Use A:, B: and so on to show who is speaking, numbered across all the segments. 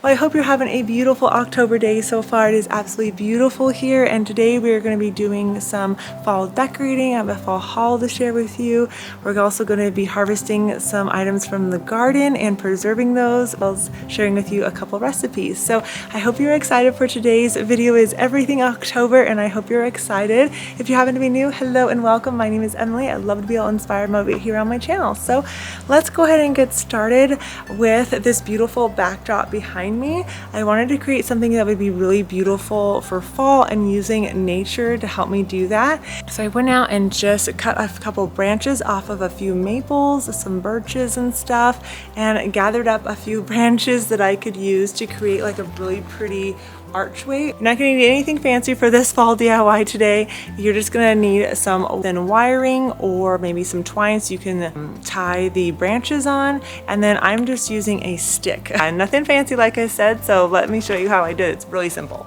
A: Well, I hope you're having a beautiful October day so far. It is absolutely beautiful here, and today we are going to be doing some fall decorating. I have a fall haul to share with you. We're also going to be harvesting some items from the garden and preserving those, as well as sharing with you a couple recipes. So I hope you're excited for today's video. Is everything October, and I hope you're excited. If you happen to be new, hello and welcome. My name is Emily. I'd love to be able to inspire and motivate here on my channel. So let's go ahead and get started with this beautiful backdrop behind me. I wanted to create something that would be really beautiful for fall and using nature to help me do that. So I went out and just cut a couple branches off of a few maples, some birches and stuff, and gathered up a few branches that I could use to create like a really pretty archway. You're not going to need anything fancy for this fall DIY today. You're just going to need some thin wiring or maybe some twine so you can tie the branches on, and then I'm just using a stick. Nothing fancy like I said, so let me show you how I did it. It's really simple.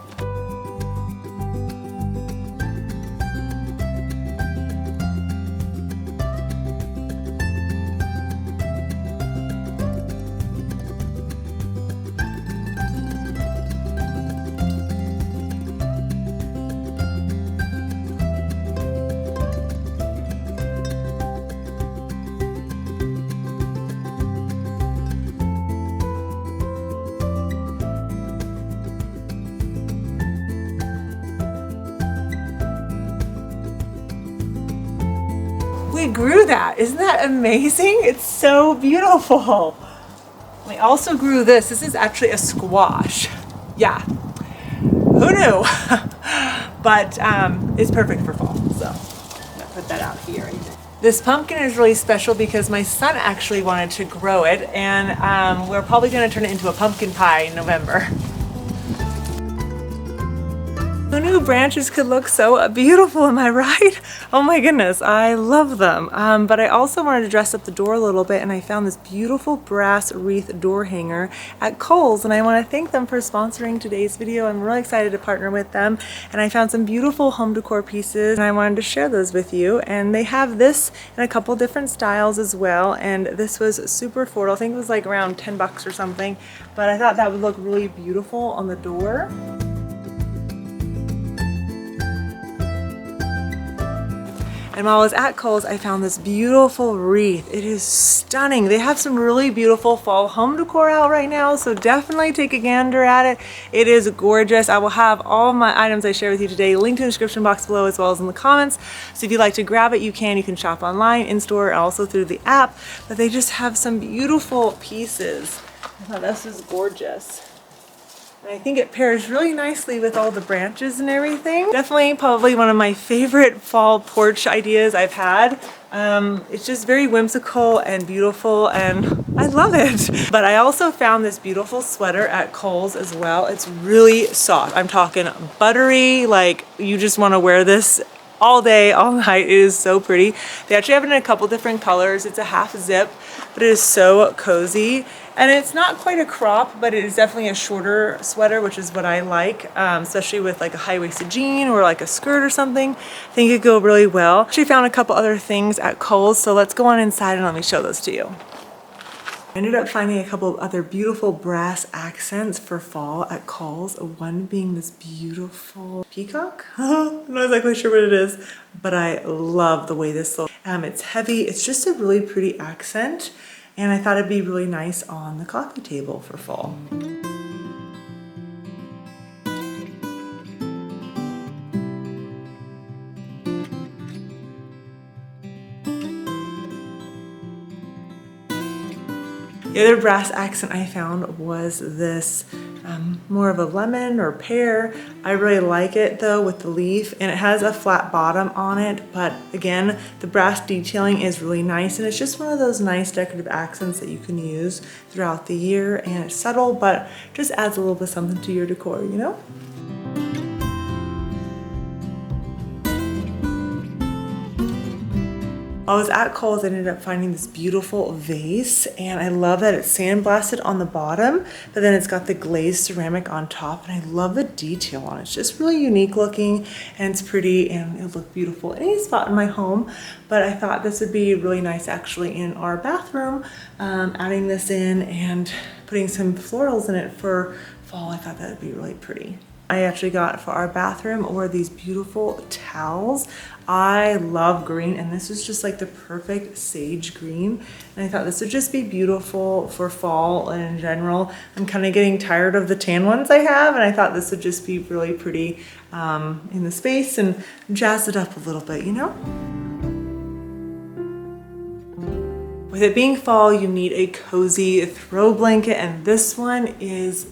A: We grew that. Isn't that amazing? It's so beautiful. We also grew this. This is actually a squash. Yeah, who knew? But it's perfect for fall. So I'm gonna put that out here. This pumpkin is really special because my son actually wanted to grow it, and we're probably gonna turn it into a pumpkin pie in November. Who knew branches could look so beautiful, am I right? Oh my goodness, I love them. But I also wanted to dress up the door a little bit, and I found this beautiful brass wreath door hanger at Kohls, and I want to thank them for sponsoring today's video. I'm really excited to partner with them, and I found some beautiful home decor pieces, and I wanted to share those with you. And they have this in a couple different styles as well, and this was super affordable. I think it was like around 10 bucks or something, but I thought that would look really beautiful on the door. And while I was at Kohls, I found this beautiful wreath. It is stunning. They have some really beautiful fall home decor out right now, so definitely take a gander at it. It is gorgeous. I will have all my items I share with you today linked in the description box below as well as in the comments. So if you'd like to grab it, you can. You can shop online, in-store, and also through the app. But they just have some beautiful pieces. I thought this is gorgeous. And I think it pairs really nicely with all the branches and everything. Definitely probably one of my favorite fall porch ideas I've had. It's just very whimsical and beautiful, and I love it. But I also found this beautiful sweater at Kohls as well. It's really soft. I'm talking buttery, like you just want to wear this all day, all night. It is so pretty. They actually have it in a couple different colors. It's a half zip, but it is so cozy. And it's not quite a crop, but it is definitely a shorter sweater, which is what I like, especially with like a high-waisted jean or like a skirt or something. I think it'd go really well. Actually found a couple other things at Kohls, so let's go on inside and let me show those to you. I ended up finding a couple of other beautiful brass accents for fall at Kohls. One being this beautiful peacock. I'm not exactly sure what it is, but I love the way this looks. It's heavy. It's just a really pretty accent, and I thought it'd be really nice on the coffee table for fall. The other brass accent I found was this more of a lemon or pear. I really like it though with the leaf, and it has a flat bottom on it, but again, the brass detailing is really nice, and it's just one of those nice decorative accents that you can use throughout the year, and it's subtle, but just adds a little bit something to your decor, you know? I was at Kohls, I ended up finding this beautiful vase, and I love that it's sandblasted on the bottom, but then it's got the glazed ceramic on top, and I love the detail on it. It's just really unique looking, and it's pretty, and it'll look beautiful in any spot in my home, but I thought this would be really nice actually in our bathroom, adding this in and putting some florals in it for fall. I thought that would be really pretty. I actually got for our bathroom were these beautiful towels. I love green, and this is just like the perfect sage green. And I thought this would just be beautiful for fall and in general. I'm kind of getting tired of the tan ones I have, and I thought this would just be really pretty in the space and jazz it up a little bit, you know? With it being fall, you need a cozy throw blanket, and this one is,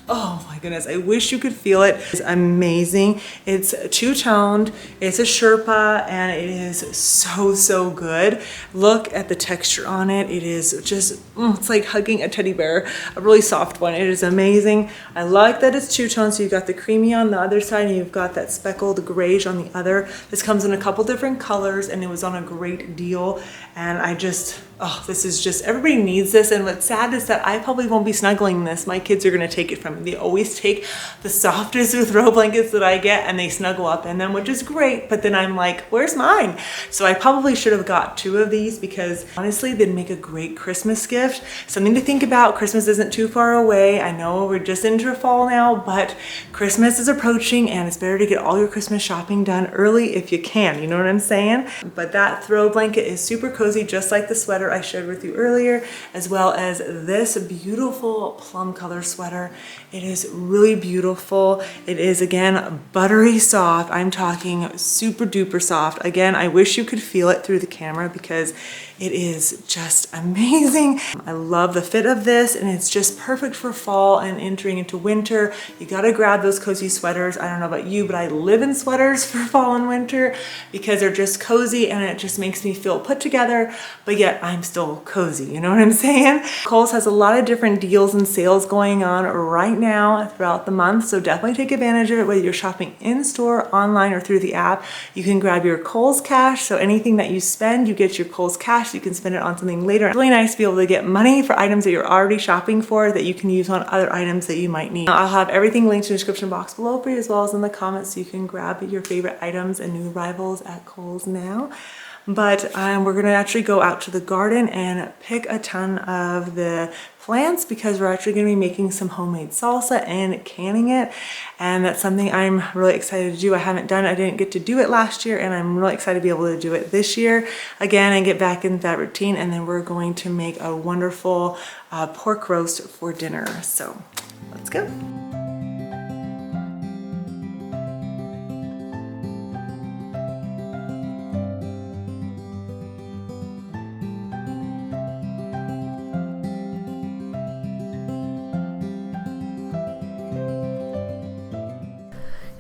A: oh my goodness, I wish you could feel it. It's amazing. It's two-toned, it's a Sherpa, and it is so good. Look at the texture on it. It is just, it's like hugging a teddy bear, a really soft one. It is amazing. I like that it's two-toned, so you've got the creamy on the other side, and you've got that speckled grayish on the other. This comes in a couple different colors, and it was on a great deal. And I just, oh, this is just, everybody needs this. And what's sad is that I probably won't be snuggling this. My kids are gonna take it from me. They always take the softest throw blankets that I get and they snuggle up in them, which is great. But then I'm like, where's mine? So I probably should have got 2 of these because honestly, they'd make a great Christmas gift. Something to think about. Christmas isn't too far away. I know we're just into fall now, but Christmas is approaching and it's better to get all your Christmas shopping done early if you can. You know what I'm saying? But that throw blanket is super cozy, just like the sweater I shared with you earlier, as well as this beautiful plum color sweater. It is really beautiful. It is, again, buttery soft. I'm talking super duper soft. Again, I wish you could feel it through the camera because it is just amazing. I love the fit of this, and it's just perfect for fall and entering into winter. You gotta grab those cozy sweaters. I don't know about you, but I live in sweaters for fall and winter because they're just cozy and it just makes me feel put together, but yet I'm still cozy, you know what I'm saying? Kohls has a lot of different deals and sales going on right now throughout the month, so definitely take advantage of it, whether you're shopping in store, online, or through the app. You can grab your Kohls cash, so anything that you spend, you get your Kohls cash. You can spend it on something later. It's really nice to be able to get money for items that you're already shopping for that you can use on other items that you might need. I'll have everything linked in the description box below for you, as well as in the comments, so you can grab your favorite items and new arrivals at Kohls now. But we're gonna actually go out to the garden and pick a ton of the plants because we're actually gonna be making some homemade salsa and canning it. And that's something I'm really excited to do. I haven't done it, I didn't get to do it last year, and I'm really excited to be able to do it this year again and get back into that routine. And then we're going to make a wonderful pork roast for dinner. So let's go.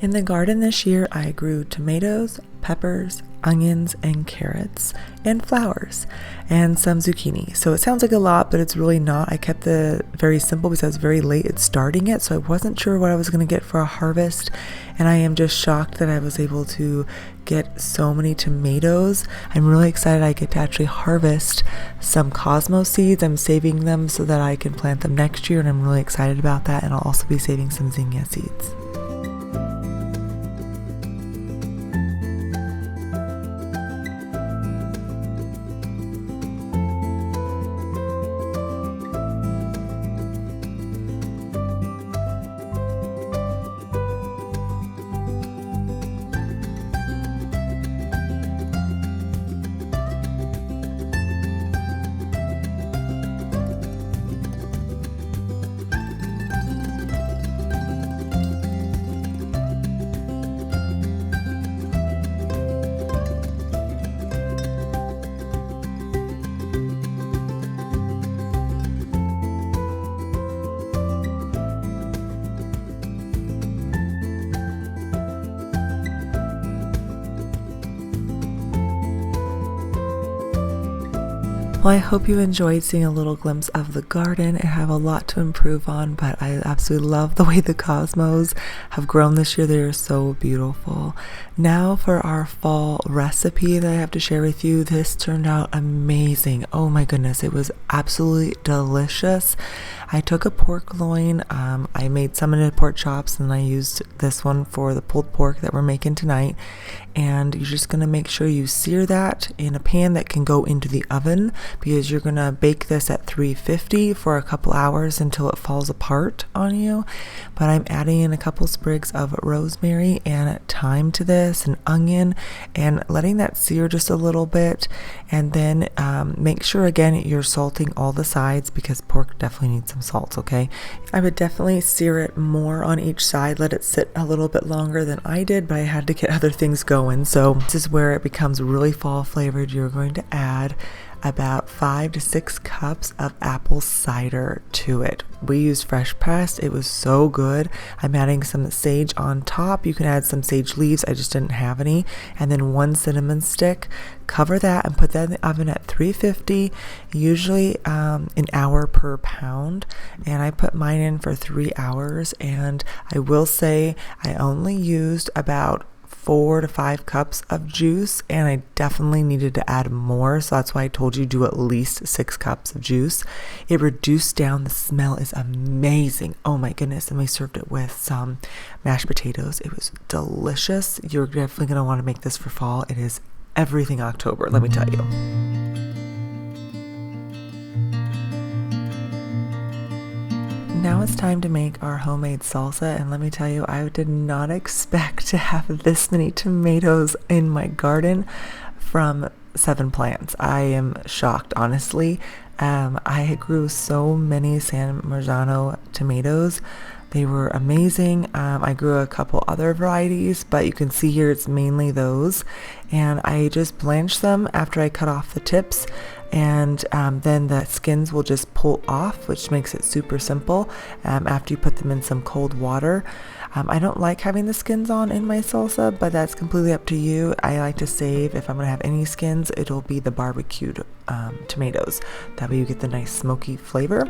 A: In the garden this year, I grew tomatoes, peppers, onions, and carrots, and flowers, and some zucchini. So it sounds like a lot, but it's really not. I kept it very simple because I was very late at starting it, so I wasn't sure what I was going to get for a harvest, and I am just shocked that I was able to get so many tomatoes. I'm really excited I get to actually harvest some cosmos seeds. I'm saving them so that I can plant them next year, and I'm really excited about that, and I'll also be saving some zinnia seeds. Well, I hope you enjoyed seeing a little glimpse of the garden. I have a lot to improve on, but I absolutely love the way the cosmos have grown this year. They are so beautiful. Now for our fall recipe that I have to share with you. This turned out amazing. Oh my goodness, it was absolutely delicious. I took a pork loin, I made some into pork chops, and I used this one for the pulled pork that we're making tonight. And you're just gonna make sure you sear that in a pan that can go into the oven, because you're gonna bake this at 350 for a couple hours until it falls apart on you. But I'm adding in a couple sprigs of rosemary and thyme to this, and onion, and letting that sear just a little bit. And then make sure again you're salting all the sides, because pork definitely needs some salt. Okay, I would definitely sear it more on each side, let it sit a little bit longer than I did, but I had to get other things going. So this is where it becomes really fall flavored. You're going to add about 5 to 6 cups of apple cider to it. We used fresh pressed. It was so good. I'm adding some sage on top. You can add some sage leaves. I just didn't have any. And then 1 cinnamon stick. Cover that and put that in the oven at 350, usually an hour per pound. And I put mine in for 3 hours. And I will say I only used about 4 to 5 cups of juice, and I definitely needed to add more, so that's why I told you do at least 6 cups of juice. It reduced down. The smell is amazing. Oh my goodness. And we served it with some mashed potatoes. It was delicious. You're definitely going to want to make this for fall. It is everything October, let me tell you. Now it's time to make our homemade salsa, and let me tell you, I did not expect to have this many tomatoes in my garden from 7 plants. I am shocked, honestly. I grew so many San Marzano tomatoes. They were amazing. I grew a couple other varieties, but you can see here it's mainly those. And I just blanched them after I cut off the tips, and then the skins will just pull off, which makes it super simple after you put them in some cold water. I don't like having the skins on in my salsa, but that's completely up to you. I like to save, if I'm going to have any skins, it'll be the barbecued tomatoes. That way you get the nice smoky flavor.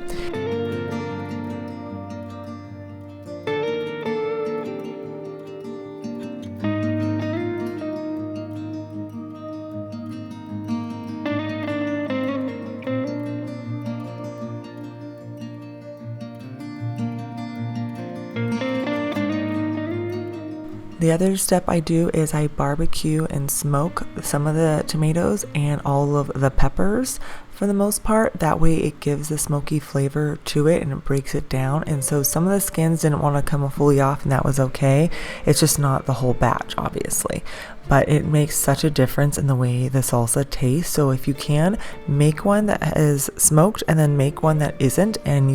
A: The other step I do is I barbecue and smoke some of the tomatoes and all of the peppers for the most part. That way it gives the smoky flavor to it and it breaks it down. And so some of the skins didn't want to come fully off, and that was okay. It's just not the whole batch, obviously. But it makes such a difference in the way the salsa tastes. So if you can, make one that is smoked and then make one that isn't, and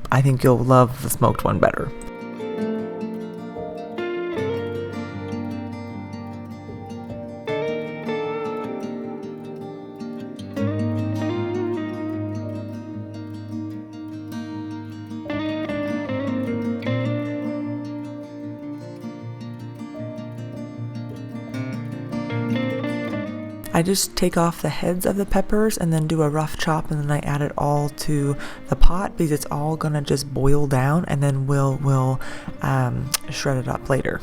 A: I think you'll love the smoked one better. I just take off the heads of the peppers and then do a rough chop, and then I add it all to the pot because it's all gonna just boil down, and then we'll shred it up later.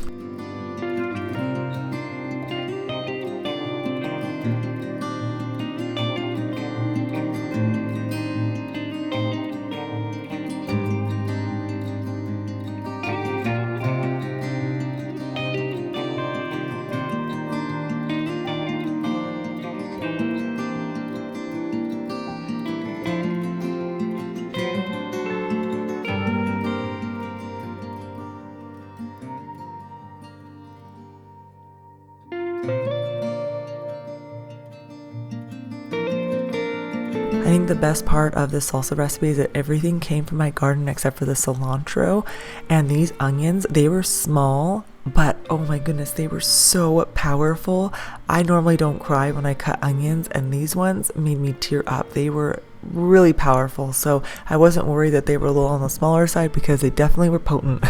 A: I think the best part of this salsa recipe is that everything came from my garden except for the cilantro, and these onions, they were small, but oh my goodness, they were so powerful. I normally don't cry when I cut onions, and these ones made me tear up. They were really powerful, so I wasn't worried that they were a little on the smaller side because they definitely were potent.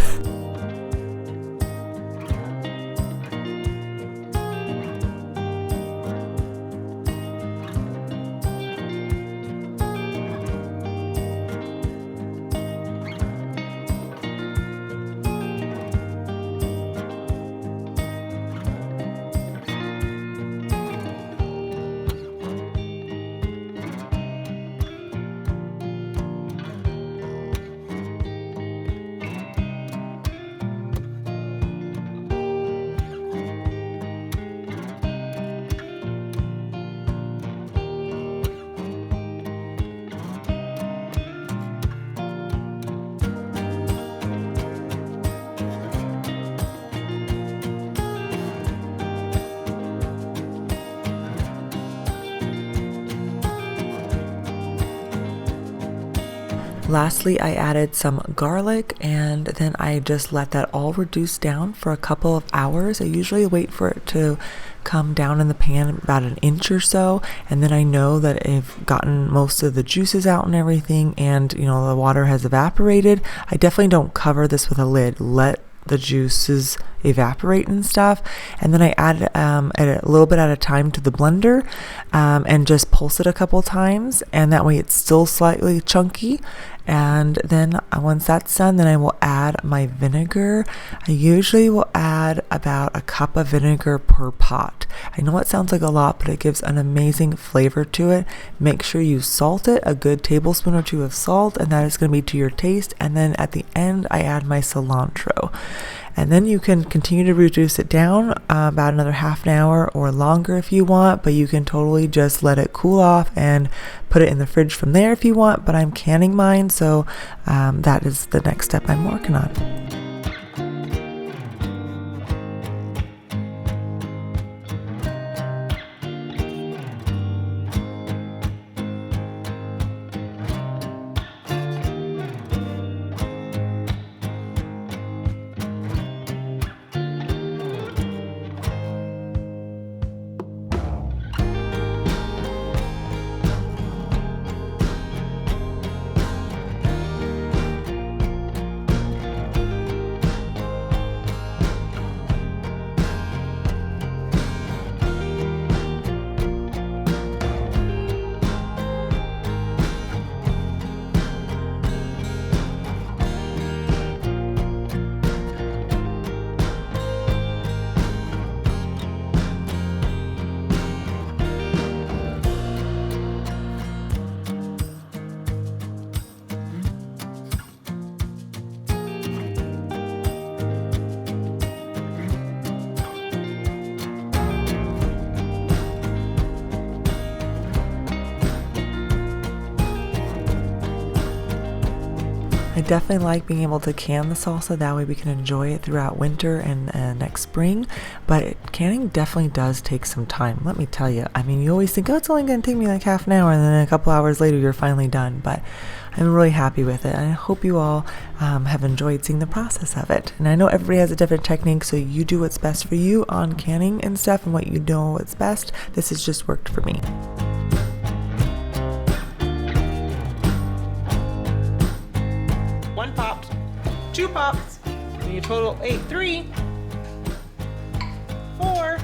A: Lastly, I added some garlic, and then I just let that all reduce down for a couple of hours. I usually wait for it to come down in the pan about an inch or so, and then I know that I've gotten most of the juices out and everything, and you know, the water has evaporated. I definitely don't cover this with a lid. Let the juices evaporate and stuff, and then I add a little bit at a time to the blender, and just pulse it a couple times, and that way it's still slightly chunky. And then once that's done, then I will add my vinegar. I usually will add about a cup of vinegar per pot. I know it sounds like a lot, but it gives an amazing flavor to it. Make sure you salt it, a good tablespoon or two of salt, and that is going to be to your taste. And then at the end, I add my cilantro. And then you can continue to reduce it down about another half an hour or longer if you want, but you can totally just let it cool off and put it in the fridge from there if you want. But I'm canning mine, so that is the next step I'm working on. I definitely like being able to can the salsa, that way we can enjoy it throughout winter and next spring, but canning definitely does take some time, let me tell you. I mean, you always think, oh, it's only going to take me like half an hour, and then a couple hours later you're finally done, but I'm really happy with it, and I hope you all have enjoyed seeing the process of it. And I know everybody has a different technique, so you do what's best for you on canning and stuff, and what you know what's best. This has just worked for me. One popped, two pops, and you total 8, 3, 4.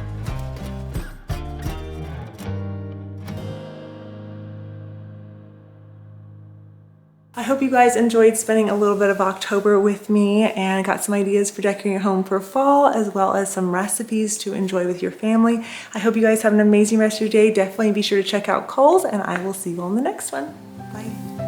A: I hope you guys enjoyed spending a little bit of October with me and got some ideas for decorating your home for fall, as well as some recipes to enjoy with your family. I hope you guys have an amazing rest of your day. Definitely be sure to check out Kohls, and I will see you on the next one. Bye.